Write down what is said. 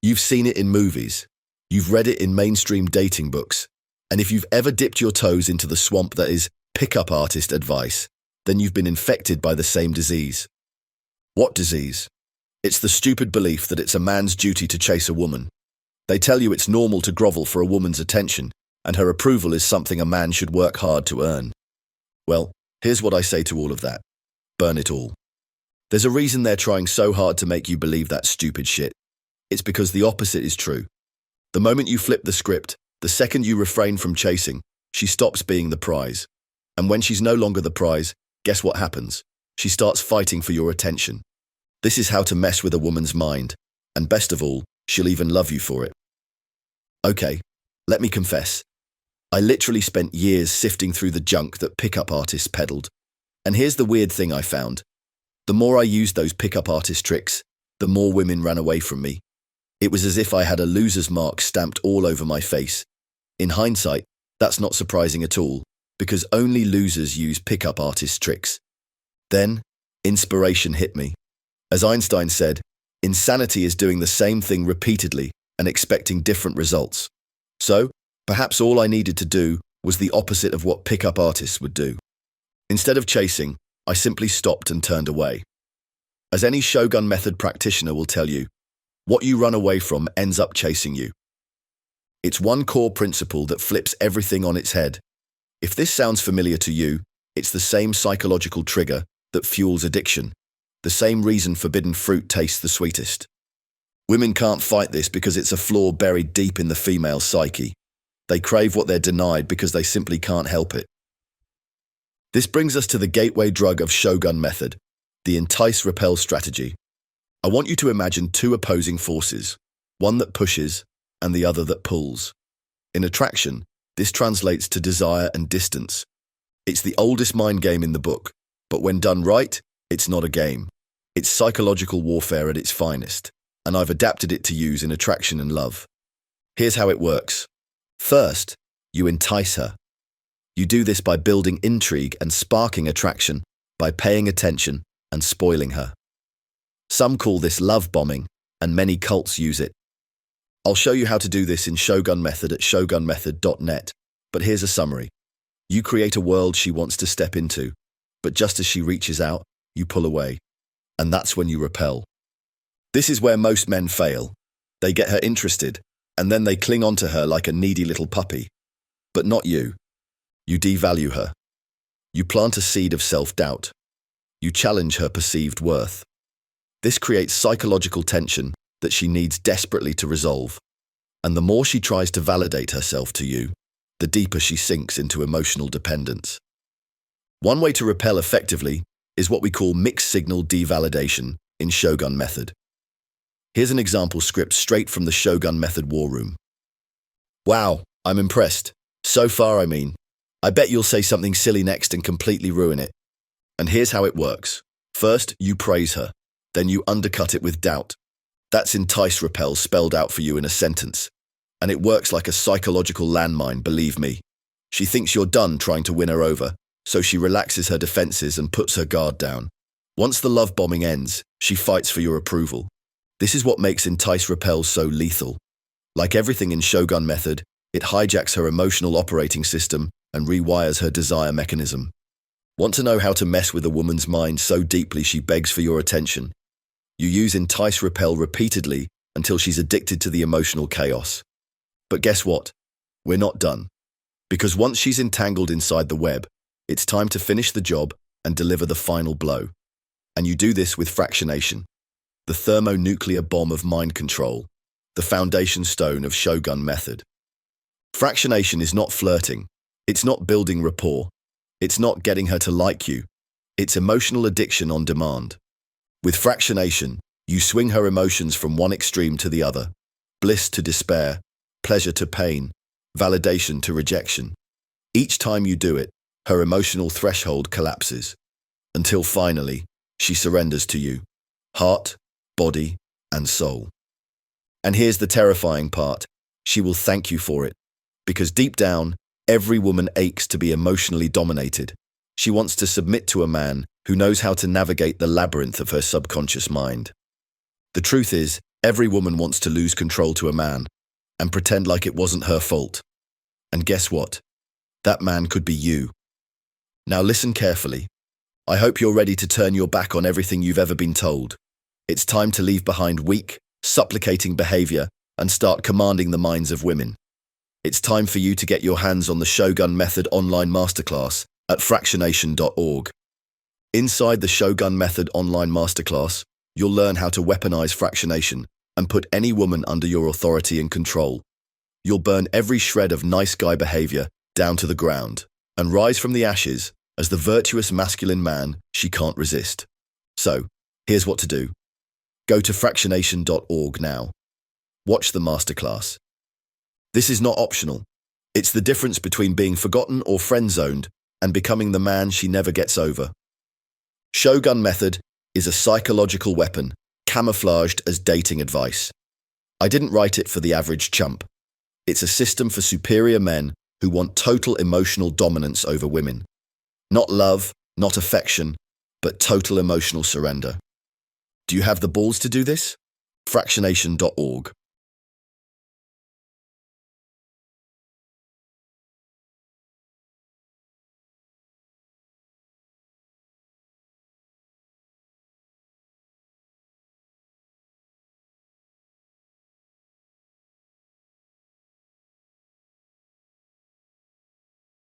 You've seen it in movies. You've read it in mainstream dating books. And if you've ever dipped your toes into the swamp that is pickup artist advice, then you've been infected by the same disease. What disease? It's the stupid belief that it's a man's duty to chase a woman. They tell you it's normal to grovel for a woman's attention, and her approval is something a man should work hard to earn. Well, here's what I say to all of that. Burn it all. There's a reason they're trying so hard to make you believe that stupid shit. It's because the opposite is true. The moment you flip the script, the second you refrain from chasing, she stops being the prize. And when she's no longer the prize, guess what happens? She starts fighting for your attention. This is how to mess with a woman's mind, and best of all, she'll even love you for it. Okay, let me confess. I literally spent years sifting through the junk that pickup artists peddled. And here's the weird thing I found. The more I used those pickup artist tricks, the more women ran away from me. It was as if I had a loser's mark stamped all over my face. In hindsight, that's not surprising at all, because only losers use pickup artist tricks. Then, inspiration hit me. As Einstein said, insanity is doing the same thing repeatedly and expecting different results. So, perhaps all I needed to do was the opposite of what pickup artists would do. Instead of chasing, I simply stopped and turned away. As any Shogun Method practitioner will tell you, what you run away from ends up chasing you. It's one core principle that flips everything on its head. If this sounds familiar to you, it's the same psychological trigger that fuels addiction, the same reason forbidden fruit tastes the sweetest. Women can't fight this because it's a flaw buried deep in the female psyche. They crave what they're denied because they simply can't help it. This brings us to the gateway drug of Shogun Method, the entice-repel strategy. I want you to imagine two opposing forces, one that pushes and the other that pulls. In attraction, this translates to desire and distance. It's the oldest mind game in the book, but when done right, it's not a game. It's psychological warfare at its finest, and I've adapted it to use in attraction and love. Here's how it works. First, you entice her. You do this by building intrigue and sparking attraction, by paying attention and spoiling her. Some call this love bombing, and many cults use it. I'll show you how to do this in Shogun Method at shogunmethod.net, but here's a summary. You create a world she wants to step into, but just as she reaches out, you pull away. And that's when you repel. This is where most men fail. They get her interested, and then they cling onto her like a needy little puppy. But not you. You devalue her. You plant a seed of self-doubt. You challenge her perceived worth. This creates psychological tension that she needs desperately to resolve. And the more she tries to validate herself to you, the deeper she sinks into emotional dependence. One way to repel effectively is what we call mixed signal devalidation in Shogun Method. Here's an example script straight from the Shogun Method war room. Wow, I'm impressed. So far, I mean. I bet you'll say something silly next and completely ruin it. And here's how it works. First, you praise her. Then you undercut it with doubt. That's entice-repel spelled out for you in a sentence. And it works like a psychological landmine, believe me. She thinks you're done trying to win her over, so she relaxes her defenses and puts her guard down. Once the love bombing ends, she fights for your approval. This is what makes entice-repel so lethal. Like everything in Shogun Method, it hijacks her emotional operating system and rewires her desire mechanism. Want to know how to mess with a woman's mind so deeply she begs for your attention? You use entice-repel repeatedly until she's addicted to the emotional chaos. But guess what? We're not done. Because once she's entangled inside the web, it's time to finish the job and deliver the final blow. And you do this with fractionation, the thermonuclear bomb of mind control, the foundation stone of Shogun Method. Fractionation is not flirting. It's not building rapport. It's not getting her to like you. It's emotional addiction on demand. With fractionation, you swing her emotions from one extreme to the other, bliss to despair, pleasure to pain, validation to rejection. Each time you do it, her emotional threshold collapses, until finally, she surrenders to you, heart, body, and soul. And here's the terrifying part. She will thank you for it, because deep down, every woman aches to be emotionally dominated. She wants to submit to a man who knows how to navigate the labyrinth of her subconscious mind. The truth is, Every woman wants to lose control to a man and pretend like it wasn't her fault. And guess what? That man could be you. Now listen carefully. I hope you're ready to turn your back on everything you've ever been told. It's time to leave behind weak, supplicating behavior and start commanding the minds of women. It's time for you to get your hands on the Shogun Method online masterclass at fractionation.org. Inside the Shogun Method online masterclass, you'll learn how to weaponize fractionation and put any woman under your authority and control. You'll burn every shred of nice guy behavior down to the ground and rise from the ashes as the virtuous masculine man she can't resist. So, here's what to do. Go to fractionation.org now. Watch the masterclass. This is not optional. It's the difference between being forgotten or friend-zoned and becoming the man she never gets over. Shogun Method is a psychological weapon camouflaged as dating advice. I didn't write it for the average chump. It's a system for superior men who want total emotional dominance over women. Not love, not affection, but total emotional surrender. Do you have the balls to do this? Fractionation.org.